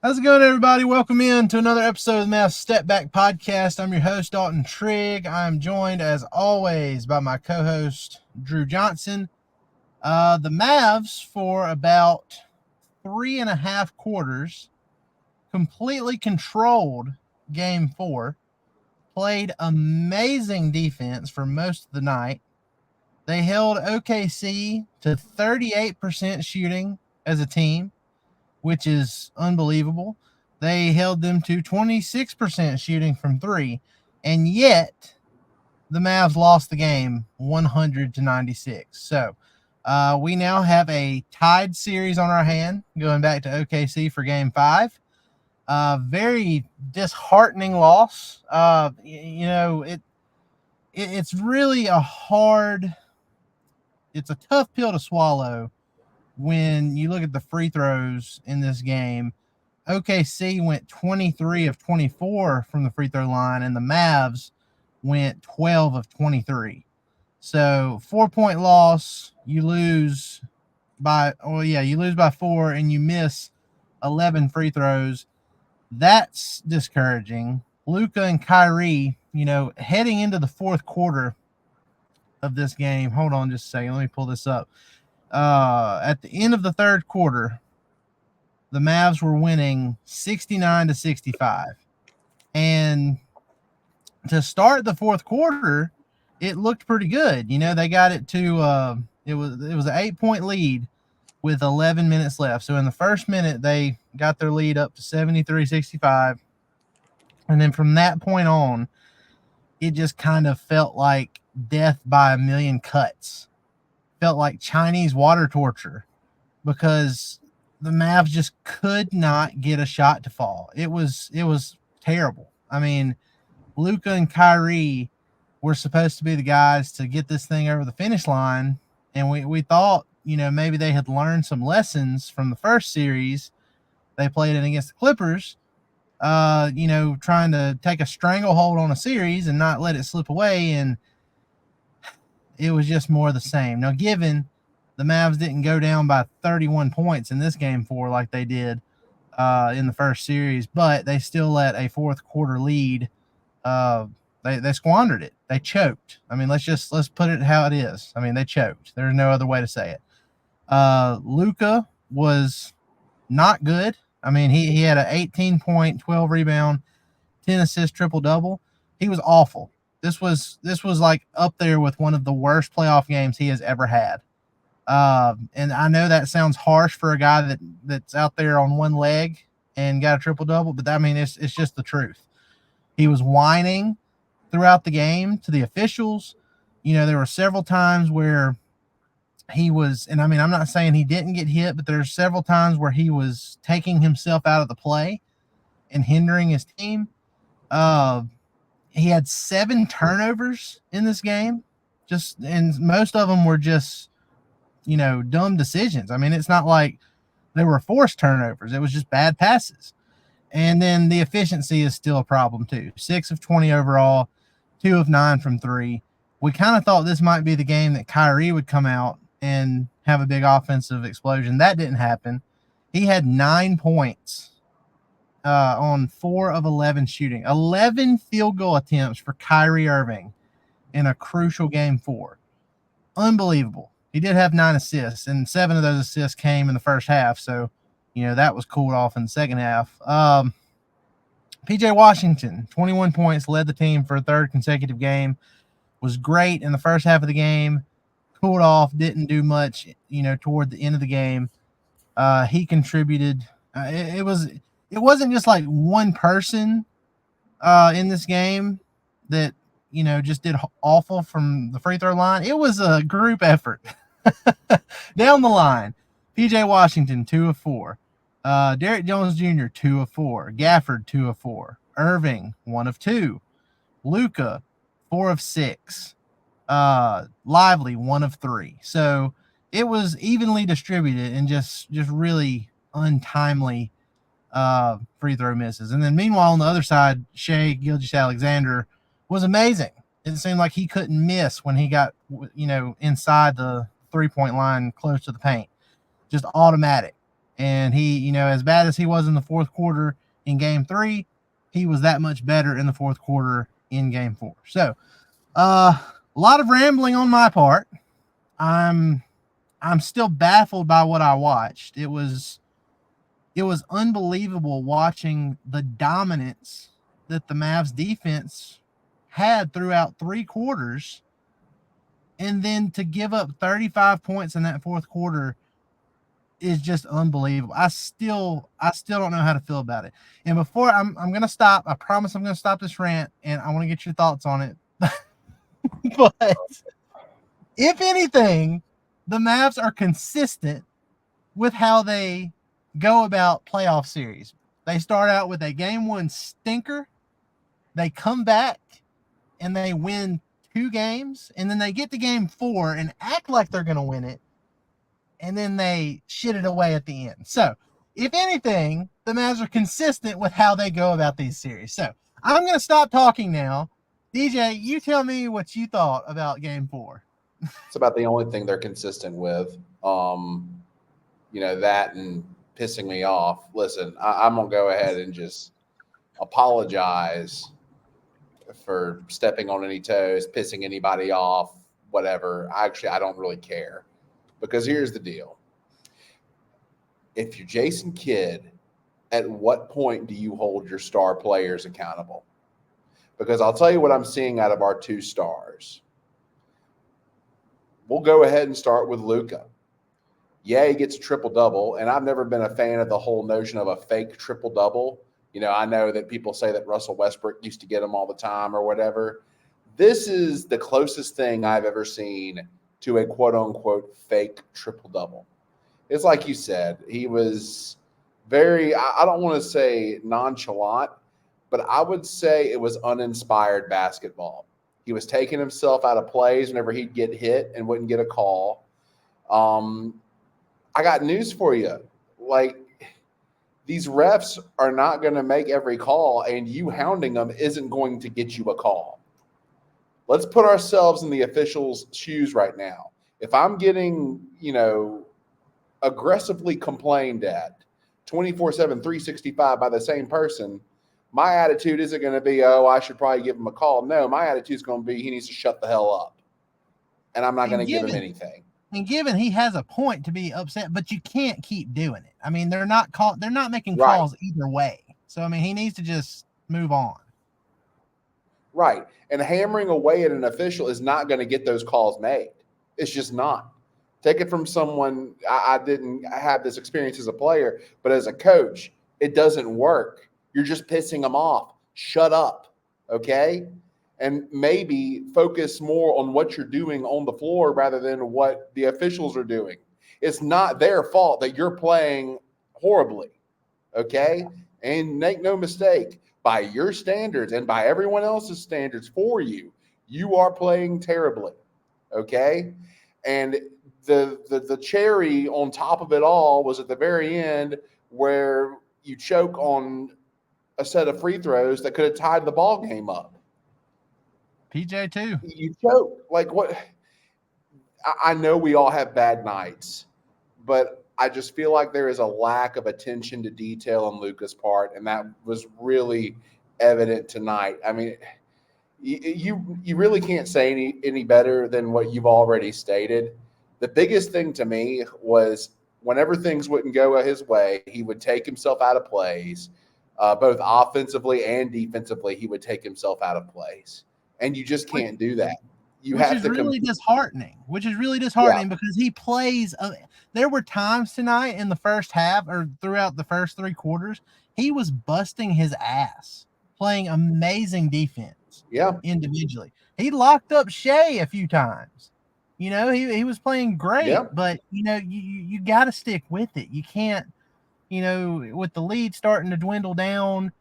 How's it going, everybody? Welcome in to another episode of the Mavs Step Back Podcast. I'm your host, Dalton Trigg. I'm joined, as always, by my co-host, Drew Johnson. The Mavs, for about 3.5 quarters, completely controlled Game 4, played amazing defense for most of the night. They held OKC to 38% shooting as a team, which is unbelievable. They held them to 26% shooting from three, and yet the Mavs lost the game 100-96. So we now have a tied series on our hand going back to OKC for Game 5. Very disheartening loss. It's really it's a tough pill to swallow when you look at the free throws in this game. OKC went 23 of 24 from the free throw line, and the Mavs went 12 of 23. So 4-point loss, you lose by 4, and you miss 11 free throws. That's discouraging. Luka and Kyrie, heading into the fourth quarter of this game. Hold on just a second. Let me pull this up. At the end of the third quarter, the Mavs were winning 69-65. And to start the fourth quarter, it looked pretty good. They got it to it was an 8-point lead with 11 minutes left. So in the first minute, they got their lead up to 73-65. And then from that point on, it just kind of felt like death by a million cuts. Felt like Chinese water torture, because the Mavs just could not get a shot to fall. It was terrible. I mean, Luka and Kyrie were supposed to be the guys to get this thing over the finish line, and we thought, maybe they had learned some lessons from the first series they played in against the Clippers, trying to take a stranglehold on a series and not let it slip away, and it was just more of the same. Now, given the Mavs didn't go down by 31 points in this Game 4 like they did in the first series, but they still let a fourth quarter lead. They squandered it. They choked. I mean, let's put it how it is. I mean, they choked. There's no other way to say it. Luka was not good. I mean, he had an 18-point, 12 rebound, 10 assist, triple-double. He was awful. This was like up there with one of the worst playoff games he has ever had. And I know that sounds harsh for a guy that's out there on one leg and got a triple-double, but I mean, it's just the truth. He was whining throughout the game to the officials. There were several times where he was, and I mean, I'm not saying he didn't get hit, but there's several times where he was taking himself out of the play and hindering his team. He had 7 turnovers in this game, and most of them were just, dumb decisions. I mean, it's not like they were forced turnovers. It was just bad passes. And then the efficiency is still a problem too. 6 of 20 overall, 2 of 9 from 3. We kind of thought this might be the game that Kyrie would come out and have a big offensive explosion. That didn't happen. He had 9 points on 4 of 11 shooting. 11 field goal attempts for Kyrie Irving in a crucial Game 4. Unbelievable. He did have 9 assists, and 7 of those assists came in the first half, so that was cooled off in the second half. P.J. Washington, 21 points, led the team for a third consecutive game, was great in the first half of the game, cooled off, didn't do much, toward the end of the game. He contributed. It wasn't just like one person in this game that, just did awful from the free throw line. It was a group effort down the line. P.J. Washington, 2 of 4. Derrick Jones Jr., 2 of 4. Gafford, 2 of 4. Irving, 1 of 2. Luka, 4 of 6. Lively, 1 of 3. So it was evenly distributed and just really untimely free throw misses. And then meanwhile, on the other side, Shai Gilgeous-Alexander was amazing. It seemed like he couldn't miss when he got, inside the 3-point line close to the paint. Just automatic. And he, as bad as he was in the fourth quarter in game 3, he was that much better in the fourth quarter in game 4. So, a lot of rambling on my part. I'm still baffled by what I watched. It was unbelievable watching the dominance that the Mavs defense had throughout 3 quarters, and then to give up 35 points in that fourth quarter is just unbelievable. I still don't know how to feel about it. And before I'm gonna stop, I promise I'm gonna stop this rant, and I want to get your thoughts on it. But if anything, the Mavs are consistent with how they go about playoff series. They start out with a game 1 stinker, they come back and they win 2 games, and then they get to game 4 and act like they're going to win it, and then they shit it away at the end. So, if anything, the Mavs are consistent with how they go about these series. So, I'm going to stop talking now. DJ, you tell me what you thought about game 4. It's about the only thing they're consistent with. That and pissing me off. Listen, I'm going to go ahead and just apologize for stepping on any toes, pissing anybody off, whatever. I don't really care, because here's the deal. If you're Jason Kidd, at what point do you hold your star players accountable? Because I'll tell you what I'm seeing out of our 2 stars. We'll go ahead and start with Luka. Yeah, he gets a triple-double, and I've never been a fan of the whole notion of a fake triple-double. I know that people say that Russell Westbrook used to get them all the time or whatever. This is the closest thing I've ever seen to a quote-unquote fake triple-double. It's like you said, he was very, I don't want to say nonchalant, but I would say it was uninspired basketball. He was taking himself out of plays whenever he'd get hit and wouldn't get a call. I got news for you. These refs are not going to make every call, and you hounding them isn't going to get you a call. Let's put ourselves in the officials' shoes right now. If I'm getting, aggressively complained at 24/7, 365 by the same person, my attitude isn't going to be, I should probably give him a call. No, my attitude is going to be, he needs to shut the hell up. And I'm not going to give him anything. And given he has a point to be upset, but you can't keep doing it. I mean, they're not making calls either way. So, I mean, he needs to just move on. Right. And hammering away at an official is not going to get those calls made. It's just not. Take it from someone. I didn't have this experience as a player, but as a coach, it doesn't work. You're just pissing them off. Shut up. Okay? And maybe focus more on what you're doing on the floor rather than what the officials are doing. It's not their fault that you're playing horribly, okay? And make no mistake, by your standards and by everyone else's standards for you, you are playing terribly, okay? And the cherry on top of it all was at the very end where you choke on a set of free throws that could have tied the ball game up. PJ too. You choke. What? I know we all have bad nights, but I just feel like there is a lack of attention to detail on Luka's part, and that was really evident tonight. I mean, you really can't say any better than what you've already stated. The biggest thing to me was whenever things wouldn't go his way, he would take himself out of plays, both offensively and defensively. He would take himself out of plays. And you just can't do that. Which is really disheartening because he plays. There were times tonight in the first half or throughout the first 3 quarters, he was busting his ass, playing amazing defense. Yeah. Individually. He locked up Shea a few times. He was playing great, but you got to stick with it. You can't, with the lead starting to dwindle down,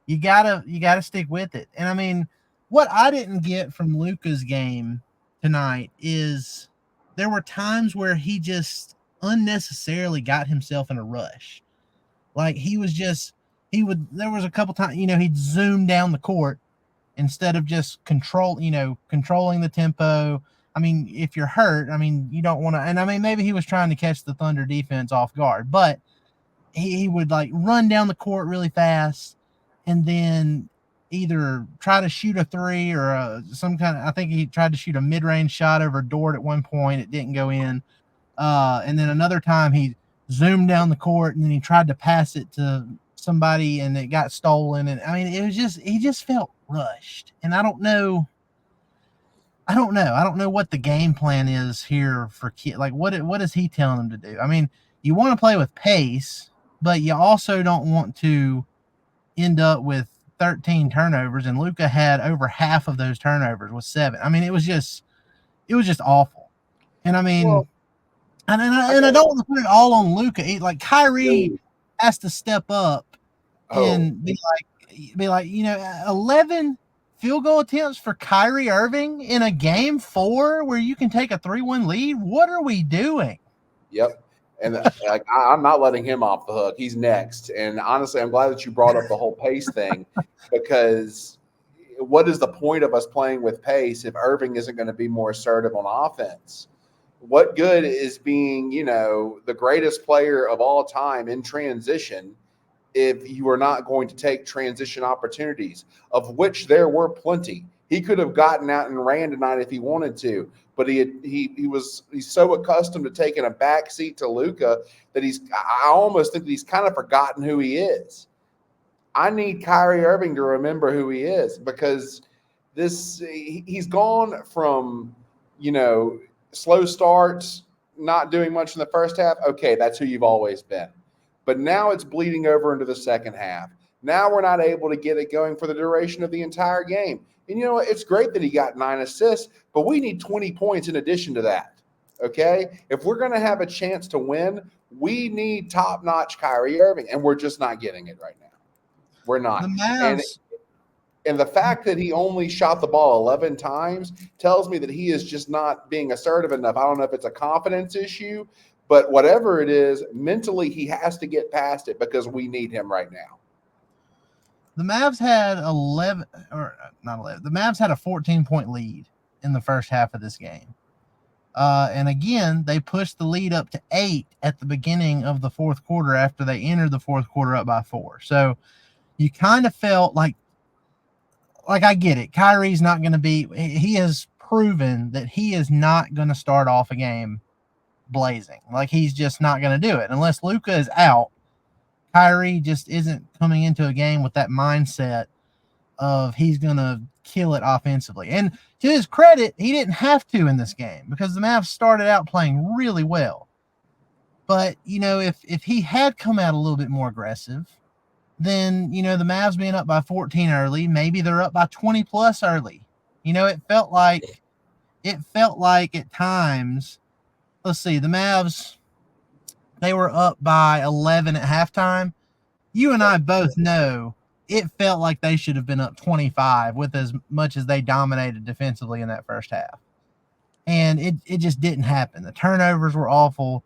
you gotta stick with it. And I mean, what I didn't get from Luka's game tonight is there were times where he just unnecessarily got himself in a rush. There was a couple times, he'd zoom down the court instead of just controlling the tempo. I mean, if you're hurt, you don't want to, and maybe he was trying to catch the Thunder defense off guard, but he would like run down the court really fast and then either try to shoot a three or some kind of, I think he tried to shoot a mid-range shot over Dort at one point. It didn't go in. And then another time he zoomed down the court and then he tried to pass it to somebody and it got stolen. And I mean, it was just, he just felt rushed. And I don't know what the game plan is here for kid. Like what is he telling them to do? I mean, you want to play with pace, but you also don't want to end up with 13 turnovers. And Luka had over half of those turnovers with 7. I mean, it was just awful. And I mean, Well, and I don't want to put it all on Luka. Like Kyrie has to step up and be like, 11 field goal attempts for Kyrie Irving in a game 4 where you can take a 3-1 lead. What are we doing? Yep. And like, I'm not letting him off the hook. He's next. And honestly, I'm glad that you brought up the whole pace thing, because what is the point of us playing with pace if Irving isn't going to be more assertive on offense? What good is being, the greatest player of all time in transition if you are not going to take transition opportunities, of which there were plenty? He could have gotten out and ran tonight if he wanted to, but he's so accustomed to taking a back seat to Luka that I almost think that he's kind of forgotten who he is. I need Kyrie Irving to remember who he is, because he's gone from, slow starts, not doing much in the first half. Okay, that's who you've always been. But now it's bleeding over into the second half. Now we're not able to get it going for the duration of the entire game. And you know what? It's great that he got 9 assists, but we need 20 points in addition to that. Okay? If we're going to have a chance to win, we need top-notch Kyrie Irving, and we're just not getting it right now. We're not. The Mavs. And the fact that he only shot the ball 11 times tells me that he is just not being assertive enough. I don't know if it's a confidence issue, but whatever it is, mentally he has to get past it, because we need him right now. The Mavs had 11, or not 11. The Mavs had a 14-point lead in the first half of this game. And again, they pushed the lead up to 8 at the beginning of the fourth quarter after they entered the fourth quarter up by 4. So you kind of felt like I get it. Kyrie's not going to be – he has proven that he is not going to start off a game blazing. Like, he's just not going to do it. Unless Luka is out, Kyrie just isn't coming into a game with that mindset of he's going to kill it offensively. And to his credit, he didn't have to in this game, because the Mavs started out playing really well. But, if he had come out a little bit more aggressive, then, the Mavs being up by 14 early, maybe they're up by 20 plus early. It felt like at times, let's see, the Mavs, they were up by 11 at halftime. You and I both know it felt like they should have been up 25 with as much as they dominated defensively in that first half. And it just didn't happen. The turnovers were awful.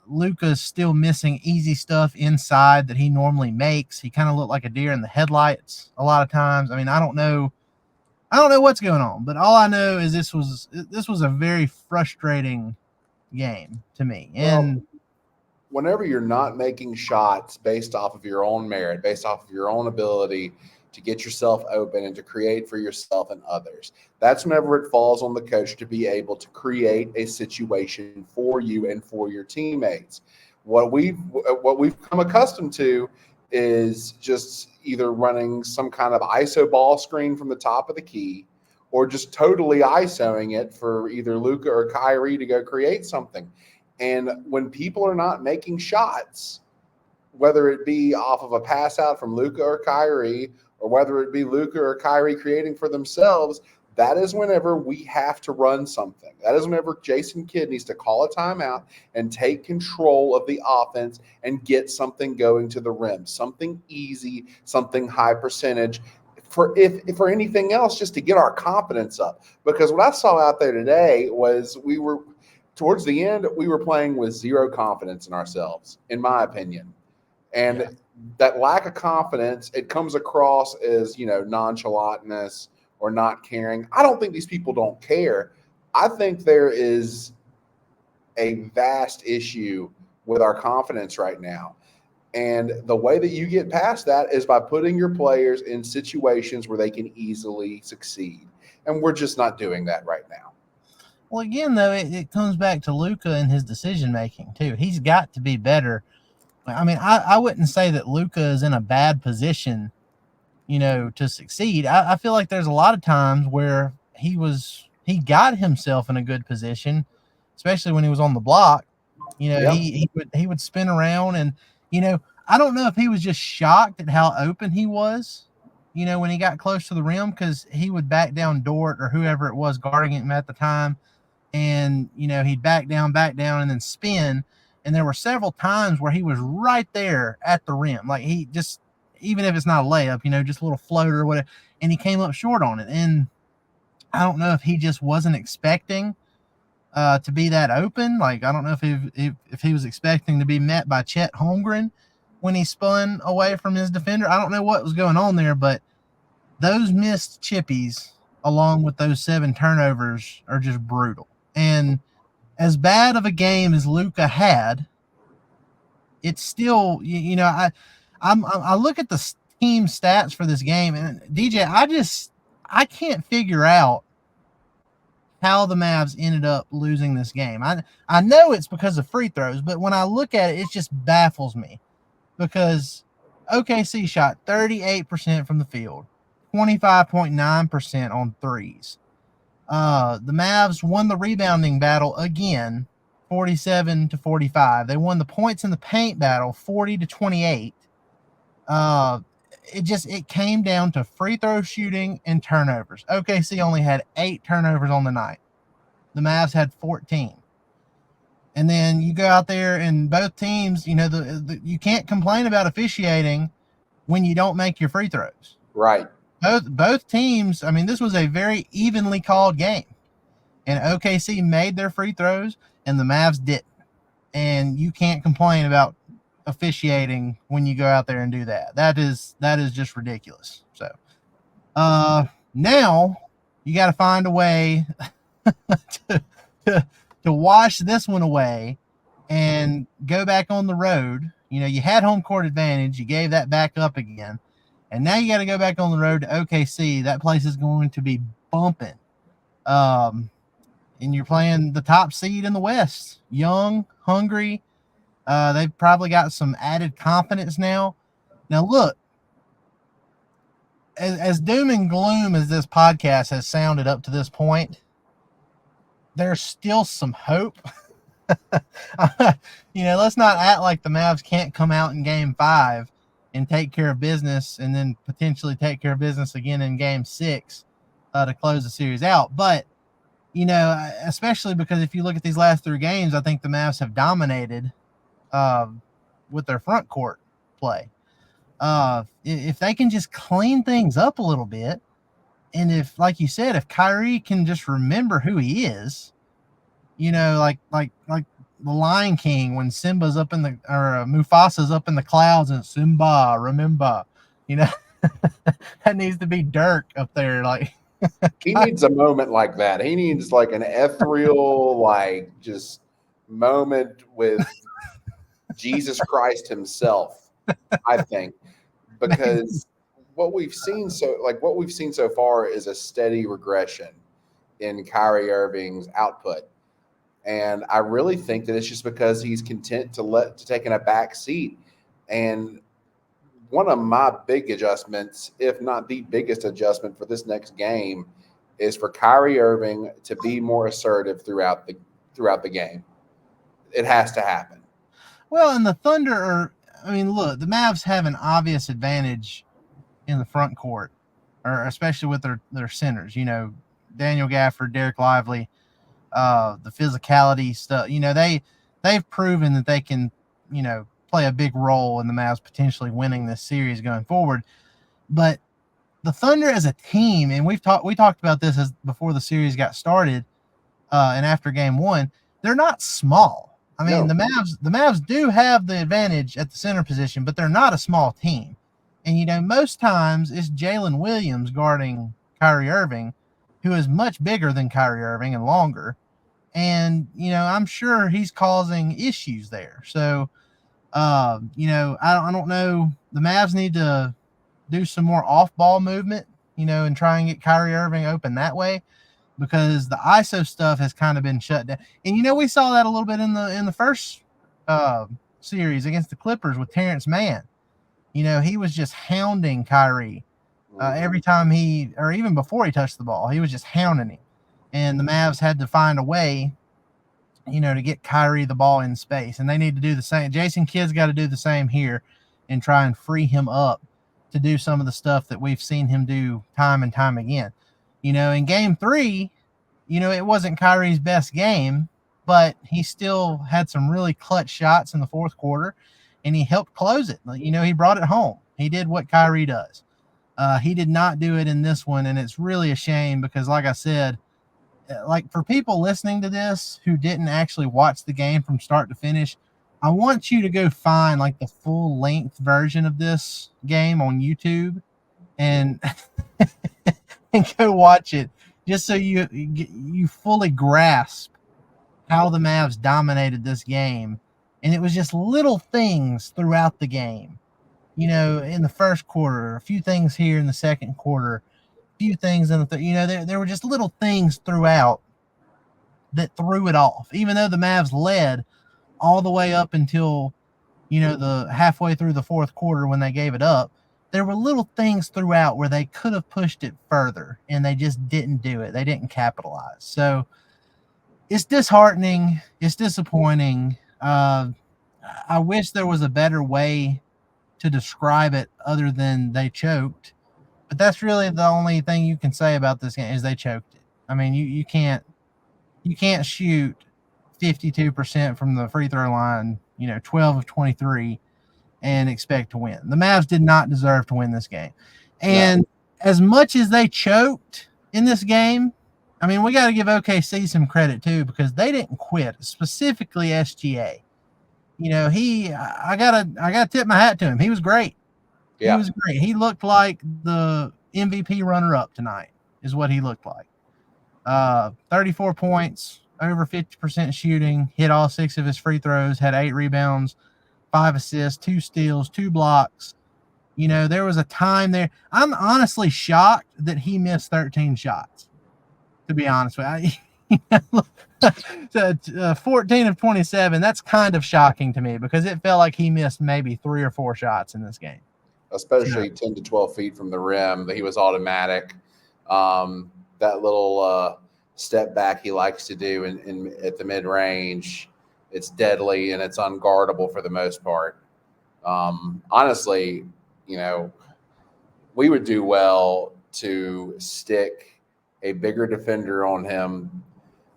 Luka's still missing easy stuff inside that he normally makes. He kind of looked like a deer in the headlights a lot of times. I mean, I don't know what's going on, but all I know is this was a very frustrating game to me. And whenever you're not making shots based off of your own merit, based off of your own ability to get yourself open and to create for yourself and others, that's whenever it falls on the coach to be able to create a situation for you and for your teammates. What we've come accustomed to is just either running some kind of ISO ball screen from the top of the key, or just totally ISOing it for either Luka or Kyrie to go create something. And when people are not making shots, whether it be off of a pass out from Luka or Kyrie, or whether it be Luka or Kyrie creating for themselves, that is whenever we have to run something. That is whenever Jason Kidd needs to call a timeout and take control of the offense and get something going to the rim, something easy, something high percentage, for anything else, just to get our confidence up. Because what I saw out there today was towards the end, we were playing with zero confidence in ourselves, in my opinion. And that lack of confidence, it comes across as, nonchalantness or not caring. I don't think these people don't care. I think there is a vast issue with our confidence right now. And the way that you get past that is by putting your players in situations where they can easily succeed. And we're just not doing that right now. Well, again, though, it comes back to Luka and his decision making too. He's got to be better. I mean, I wouldn't say that Luka is in a bad position, to succeed. I feel like there's a lot of times where he got himself in a good position, especially when he was on the block. He would spin around, and I don't know if he was just shocked at how open he was, when he got close to the rim, because he would back down Dort or whoever it was guarding him at the time, and he'd back down, and then spin. And there were several times where he was right there at the rim, like he just, even if it's not a layup, just a little floater or whatever, and he came up short on it. And I don't know if he just wasn't expecting to be that open. Like, I don't know if he was expecting to be met by Chet Holmgren when he spun away from his defender. I don't know what was going on there, but those missed chippies along with those 7 turnovers are just brutal. And as bad of a game as Luka had, it's still, I look at the team stats for this game, and DJ, I can't figure out how the Mavs ended up losing this game. I know it's because of free throws, but when I look at it, it just baffles me, because OKC shot 38% from the field, 25.9% on threes. The Mavs won the rebounding battle again, 47-45. They won the points in the paint battle, 40-28. It came down to free throw shooting and turnovers. OKC only had 8 turnovers on the night. The Mavs had 14. And then you go out there, and both teams, you can't complain about officiating when you don't make your free throws. Right. Both teams, I mean, this was a very evenly called game. And OKC made their free throws, and the Mavs didn't. And you can't complain about officiating when you go out there and do that. That is just ridiculous. So now you got to find a way to wash this one away and go back on the road. You had home court advantage. You gave that back up again. And now you got to go back on the road to OKC. That place is going to be bumping. And you're playing the top seed in the West. Young, hungry. They've probably got some added confidence now. Now, look, as doom and gloom as this podcast has sounded up to this point, there's still some hope. Let's not act like the Mavs can't come out in Game 5 and take care of business, and then potentially take care of business again in Game 6 to close the series out. But, especially because if you look at these last 3 games, I think the Mavs have dominated with their front court play. If they can just clean things up a little bit, and if, like you said, if Kyrie can just remember who he is, like the Lion King when Simba's up in the, or Mufasa's up in the clouds and Simba, remember, that needs to be Dirk up there. Like, he needs a moment like that. He needs like an ethereal, like just moment with Jesus Christ himself, I think, because what we've seen so far is a steady regression in Kyrie Irving's output. And I really think that it's just because he's content to take in a back seat. And one of my big adjustments, if not the biggest adjustment for this next game, is for Kyrie Irving to be more assertive throughout the game. It has to happen. Well, and the Thunder look, the Mavs have an obvious advantage in the front court, or especially with their centers, Daniel Gafford, Derek Lively, the physicality stuff. They've proven that they can, play a big role in the Mavs potentially winning this series going forward. But the Thunder as a team, and we talked about this before the series got started, and after Game 1, they're not small. I mean, no. The Mavs do have the advantage at the center position, but they're not a small team. And most times it's Jalen Williams guarding Kyrie Irving, who is much bigger than Kyrie Irving and longer. and I'm sure he's causing issues there. So I don't know. The Mavs need to do some more off-ball movement, and try and get Kyrie Irving open that way, because the ISO stuff has kind of been shut down. And we saw that a little bit in the first series against the Clippers with Terrence Mann. He was just hounding Kyrie every time or even before he touched the ball, he was just hounding him. And the Mavs had to find a way, to get Kyrie the ball in space. And they need to do the same. Jason Kidd's got to do the same here and try and free him up to do some of the stuff that we've seen him do time and time again. In game 3, it wasn't Kyrie's best game, but he still had some really clutch shots in the fourth quarter, and he helped close it. He brought it home. He did what Kyrie does. He did not do it in this one, and it's really a shame because, like I said, for people listening to this who didn't actually watch the game from start to finish, I want you to go find the full length version of this game on YouTube and and go watch it, just so you fully grasp how the Mavs dominated this game. And it was just little things throughout the game. In the first quarter, a few things here in the second quarter, a few things in the there were just little things throughout that threw it off. Even though the Mavs led all the way up until the halfway through the fourth quarter when they gave it up, there were little things throughout where they could have pushed it further, and they just didn't do it. They didn't capitalize. So it's disheartening. It's disappointing. I wish there was a better way to describe it other than they choked. But that's really the only thing you can say about this game, is they choked it. I mean, you can't shoot 52% from the free throw line, 12 of 23, and expect to win. The Mavs did not deserve to win this game. And as much as they choked in this game, I mean, we got to give OKC some credit too, because they didn't quit, specifically SGA. I gotta tip my hat to him. He was great. Yeah. He was great. He looked like the MVP runner-up tonight, is what he looked like. 34 points, over 50% shooting, hit all 6 of his free throws, had 8 rebounds, 5 assists, 2 steals, 2 blocks. There was a time there. I'm honestly shocked that he missed 13 shots, to be honest with you. 14 of 27, that's kind of shocking to me, because it felt like he missed maybe 3 or 4 shots in this game. Especially 10 to 12 feet from the rim. He was automatic. That little step back he likes to do at the mid-range, it's deadly and it's unguardable for the most part. Honestly, we would do well to stick a bigger defender on him,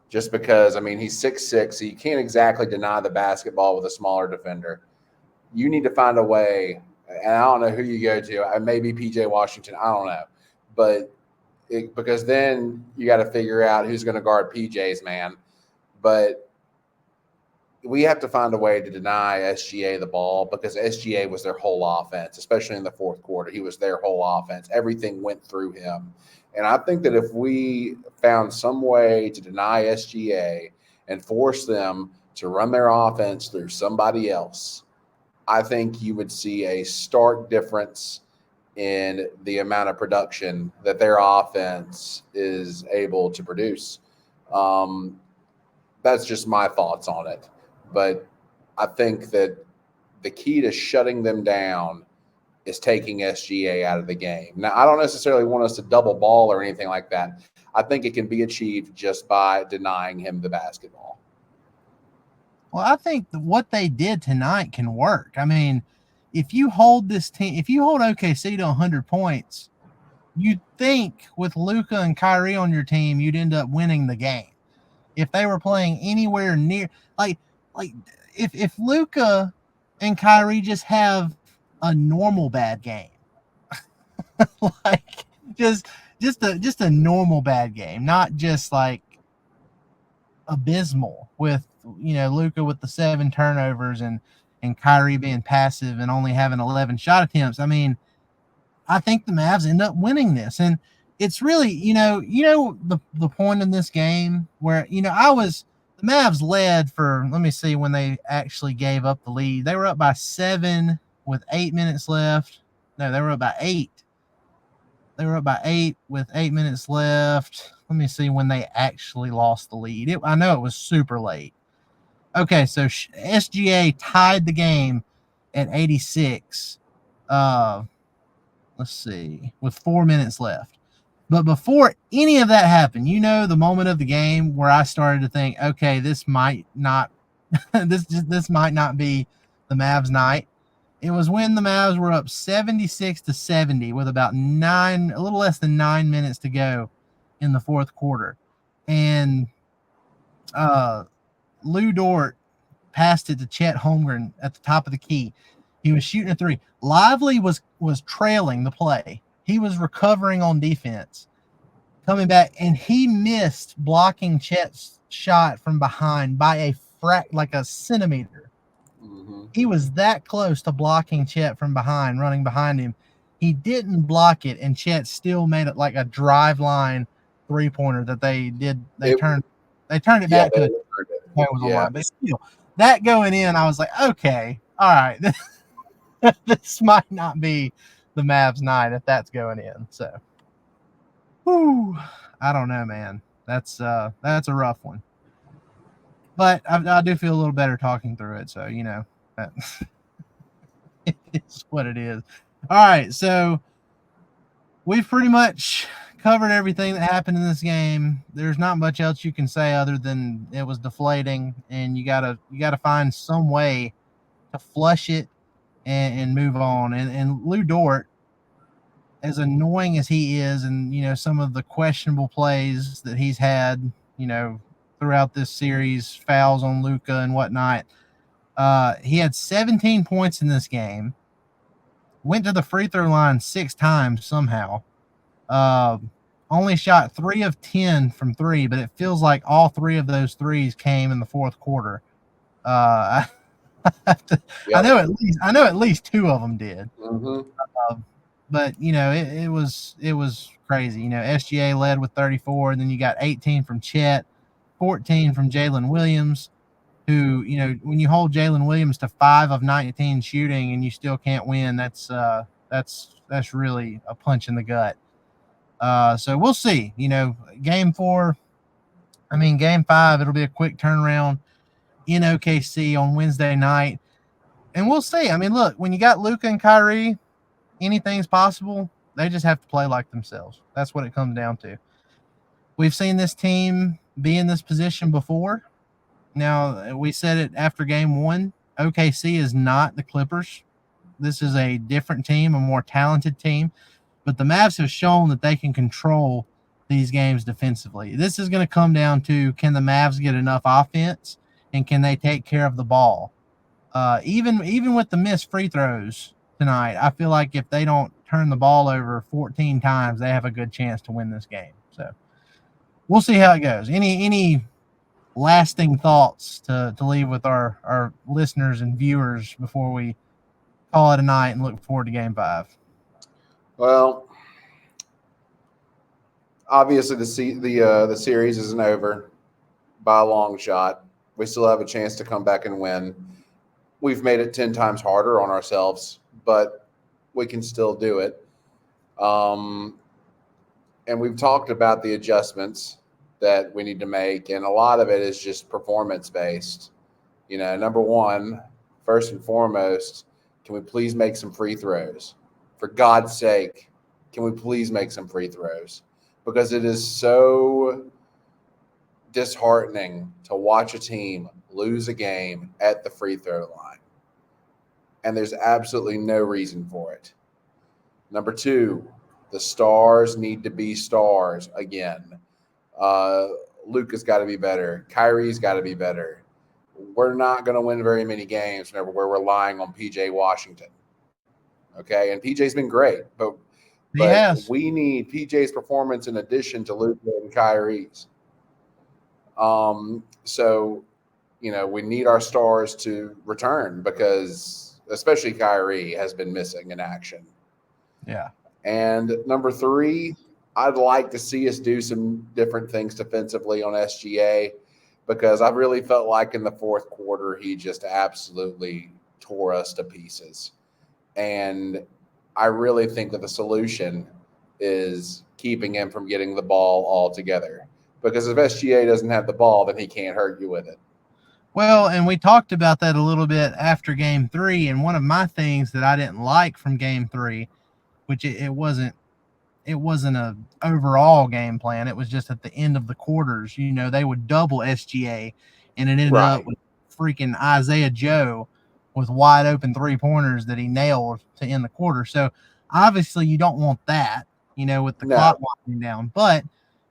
just because, he's 6'6", so you can't exactly deny the basketball with a smaller defender. You need to find a way, and I don't know who you go to. Maybe PJ Washington, I don't know. But because then you got to figure out who's going to guard PJ's man. But we have to find a way to deny SGA the ball, because SGA was their whole offense, especially in the fourth quarter. He was their whole offense. Everything went through him. And I think that if we found some way to deny SGA and force them to run their offense through somebody else, I think you would see a stark difference in the amount of production that their offense is able to produce. That's just my thoughts on it. But I think that the key to shutting them down is taking SGA out of the game. Now, I don't necessarily want us to double ball or anything like that. I think it can be achieved just by denying him the basketball. Well, I think what they did tonight can work. If you hold this team, if you hold OKC to 100 points, you'd think with Luka and Kyrie on your team, you'd end up winning the game. If they were playing anywhere near, if Luka and Kyrie just have a normal bad game, just a normal bad game, not just abysmal with Luka with the 7 turnovers and Kyrie being passive and only having 11 shot attempts. I think the Mavs end up winning this. And it's really, the point in this game where, I was the Mavs led for, let me see when they actually gave up the lead. They were up by 7 with 8 minutes left. No, they were up by 8. They were up by 8 with 8 minutes left. Let me see when they actually lost the lead. I know it was super late. Okay, so SGA tied the game at 86. Let's see, with 4 minutes left. But before any of that happened, the moment of the game where I started to think, okay, this might not, this might not be the Mavs night. It was when the Mavs were up 76-70 with about a little less than 9 minutes to go in the fourth quarter, and Lou Dort passed it to Chet Holmgren at the top of the key. He was shooting a three. Lively was trailing the play. He was recovering on defense, coming back, and he missed blocking Chet's shot from behind by like a centimeter. Mm-hmm. He was that close to blocking Chet from behind, running behind him. He didn't block it, and Chet still made it like a drive line 3-pointer that they did. They turned it back to it. Was online, but still, that going in, I was like, okay, all right, this might not be the Mavs night if that's going in. So, I don't know, man. That's a rough one. But I do feel a little better talking through it. So, it's what it is. All right, so we've pretty much covered everything that happened in this game. There's not much else you can say other than it was deflating, and you gotta find some way to flush it and move on. And Lou Dort, as annoying as he is, and some of the questionable plays that he's had, throughout this series, fouls on Luka and whatnot. He had 17 points in this game. Went to the free throw line 6 times somehow. Only shot 3 of 10 from 3, but it feels like all 3 of those threes came in the fourth quarter. I know at least 2 of them did. Mm-hmm. But it was crazy. SGA led with 34, and then you got 18 from Chet, 14 from Jalen Williams, who when you hold Jalen Williams to 5 of 19 shooting and you still can't win, that's really a punch in the gut. So we'll see. Game 5, it'll be a quick turnaround in OKC on Wednesday night, and we'll see. Look, when you got Luka and Kyrie, anything's possible. They just have to play like themselves. That's what it comes down to. We've seen this team be in this position before. Now, we said it after game 1. OKC is not the Clippers. This is a different team, a more talented team. But the Mavs have shown that they can control these games defensively. This is going to come down to, can the Mavs get enough offense, and can they take care of the ball? Even with the missed free throws tonight, I feel like if they don't turn the ball over 14 times, they have a good chance to win this game. So we'll see how it goes. Any lasting thoughts to leave with our listeners and viewers before we call it a night and look forward to game 5? Well, obviously the series isn't over by a long shot. We still have a chance to come back and win. We've made it 10 times harder on ourselves, but we can still do it. And we've talked about the adjustments that we need to make, and a lot of it is just performance-based. Number one, first and foremost, can we please make some free throws? For God's sake, can we please make some free throws? Because it is so disheartening to watch a team lose a game at the free throw line. And there's absolutely no reason for it. Number 2, the stars need to be stars again. Luka's got to be better. Kyrie's got to be better. We're not going to win very many games whenever we're relying on PJ Washington. Okay, and PJ's been great, but we need PJ's performance in addition to Luka and Kyrie's. So, we need our stars to return, because especially Kyrie has been missing in action. Yeah. And number 3, I'd like to see us do some different things defensively on SGA. because I really felt like in the fourth quarter he just absolutely tore us to pieces. And I really think that the solution is keeping him from getting the ball altogether. Because if SGA doesn't have the ball, then he can't hurt you with it. Well, and we talked about that a little bit after game 3. And one of my things that I didn't like from game 3, which it wasn't a overall game plan. It was just at the end of the quarters, they would double SGA, and it ended up with freaking Isaiah Joe with wide open 3-pointers that he nailed to end the quarter. So obviously you don't want that, with the clock winding down. But,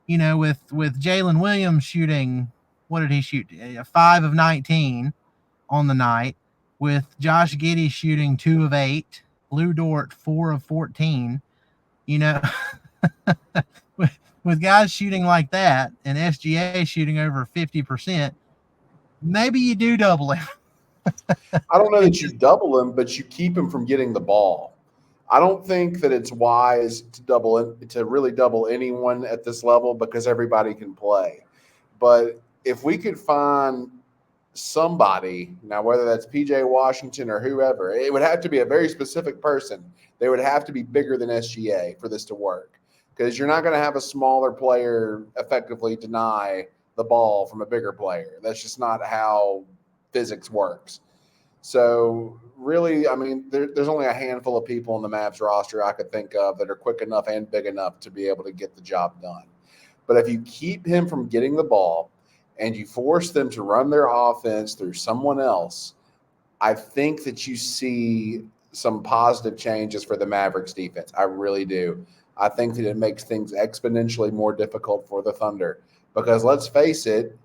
with Jalen Williams shooting, what did he shoot? 5 of 19 on the night, with Josh Giddey shooting 2 of 8, Lou Dort 4 of 14, with guys shooting like that and SGA shooting over 50%, maybe you do double him. I don't know that you double him, but you keep him from getting the ball. I don't think that it's wise to really double anyone at this level because everybody can play. But if we could find somebody, now whether that's PJ Washington or whoever, it would have to be a very specific person. They would have to be bigger than SGA for this to work, because you're not going to have a smaller player effectively deny the ball from a bigger player. That's just not how physics works. So really, I mean, there's only a handful of people in the Mavs roster I could think of that are quick enough and big enough to be able to get the job done. But if you keep him from getting the ball and you force them to run their offense through someone else, I think that you see some positive changes for the Mavericks defense. I really do. I think that it makes things exponentially more difficult for the Thunder because, let's face it,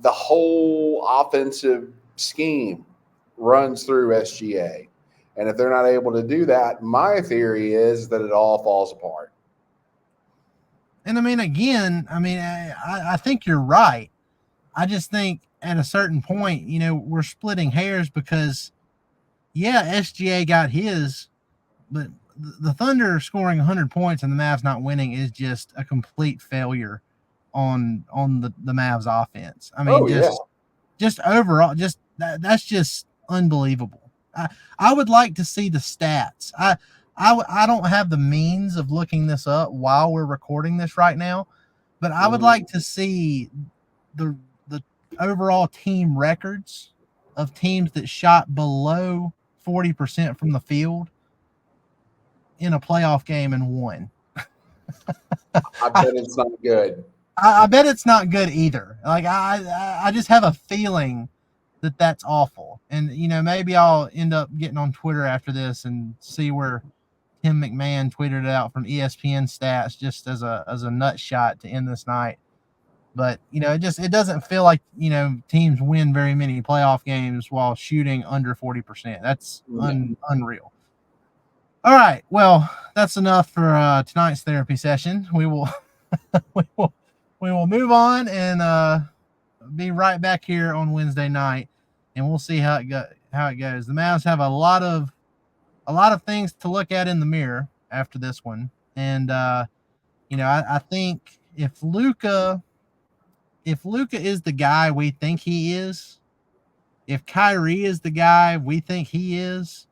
the whole offensive scheme runs through SGA. And if they're not able to do that, my theory is that it all falls apart. And I mean, again, I think you're right. I just think at a certain point, we're splitting hairs because, yeah, SGA got his, but the Thunder scoring 100 points and the Mavs not winning is just a complete failure on the Mavs offense. I mean, just overall, just that's just unbelievable. I would like to see the stats. I don't have the means of looking this up while we're recording this right now, but I would like to see the overall team records of teams that shot below 40% from the field in a playoff game and won. I bet it's not good. I bet it's not good either. Like I just have a feeling that that's awful. And maybe I'll end up getting on Twitter after this and see where Tim McMahon tweeted it out from ESPN stats just as a nut shot to end this night. But it doesn't feel like teams win very many playoff games while shooting under 40%. That's unreal. All right, well, that's enough for tonight's therapy session. We will we will move on and be right back here on Wednesday night, and we'll see how it goes. The Mavs have a lot of things to look at in the mirror after this one, and I think if Luka is the guy we think he is, if Kyrie is the guy we think he is,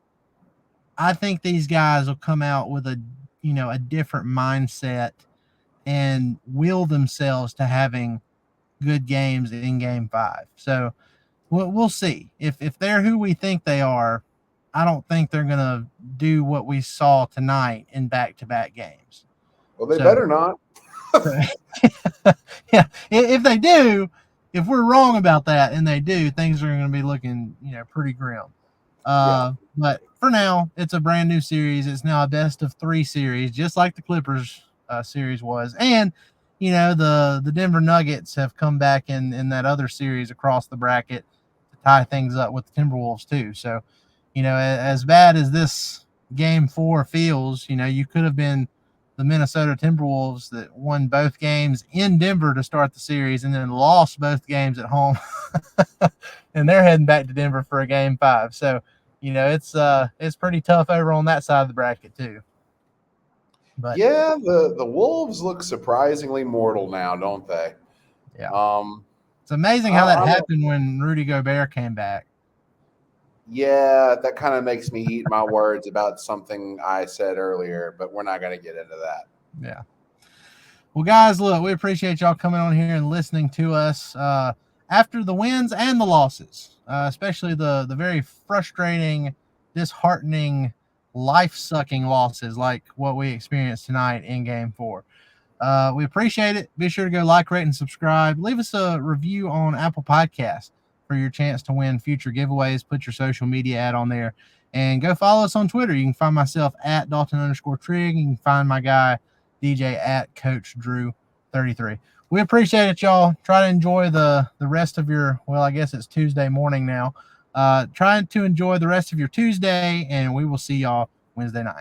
I think these guys will come out with a different mindset and will themselves to having good games in Game 5. So we'll see. If they're who we think they are, I don't think they're going to do what we saw tonight in back-to-back games. Well, they better not. Yeah, if they do, if we're wrong about that and they do, things are going to be looking pretty grim. But for now, it's a brand new series. It's now a best of 3 series, just like the Clippers series was. And the Denver Nuggets have come back in that other series across the bracket to tie things up with the Timberwolves too. So as bad as this Game 4 feels, you could have been the Minnesota Timberwolves that won both games in Denver to start the series and then lost both games at home. And they're heading back to Denver for a Game 5. So, it's pretty tough over on that side of the bracket too. But yeah, the Wolves look surprisingly mortal now, don't they? Yeah. It's amazing how that happened when Rudy Gobert came back. Yeah, that kind of makes me eat my words about something I said earlier, but we're not going to get into that. Yeah. Well, guys, look, we appreciate y'all coming on here and listening to us after the wins and the losses, especially the very frustrating, disheartening, life-sucking losses like what we experienced tonight in Game 4. We appreciate it. Be sure to go like, rate, and subscribe. Leave us a review on Apple Podcasts for your chance to win future giveaways. Put your social media ad on there. And go follow us on Twitter. You can find myself at Dalton_Trigg. You can find my guy, DJ, at Coach Drew 33. We appreciate it, y'all. Try to enjoy the rest of your, well, I guess it's Tuesday morning now. Trying to enjoy the rest of your Tuesday, and we will see y'all Wednesday night.